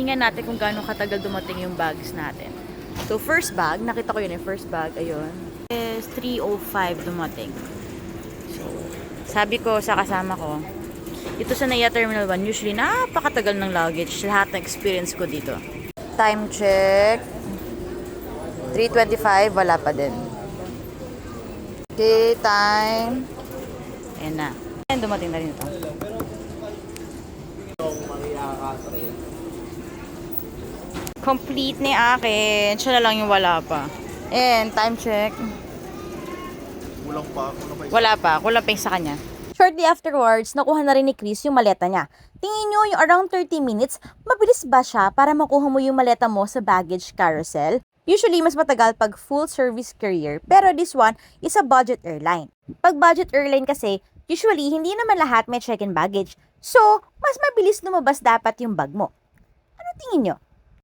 Tingnan natin kung gaano katagal dumating yung bags natin. So, first bag, nakita ko yun yung first bag, ayun, is 3:05 dumating. So, sabi ko sa kasama ko, dito sa NAIA Terminal 1, usually napakatagal ng luggage. Lahat ng experience ko dito. Time check. 3:25, wala pa din. Okay, time. Ayan na. Ayan, dumating na rin ito. Complete ni akin. Siya na lang yung wala pa. And time check. Kulang pa. Wala pa. Kulang pa yung sa kanya. Shortly afterwards, nakuha na rin ni Chris yung maleta niya. Tingin nyo yung around 30 minutes, mabilis ba siya para makuha mo yung maleta mo sa baggage carousel? Usually, mas matagal pag full service courier, pero this one is a budget airline. Pag budget airline kasi, usually, hindi naman lahat may check-in baggage. So, mas mabilis lumabas dapat yung bag mo. Ano tingin nyo?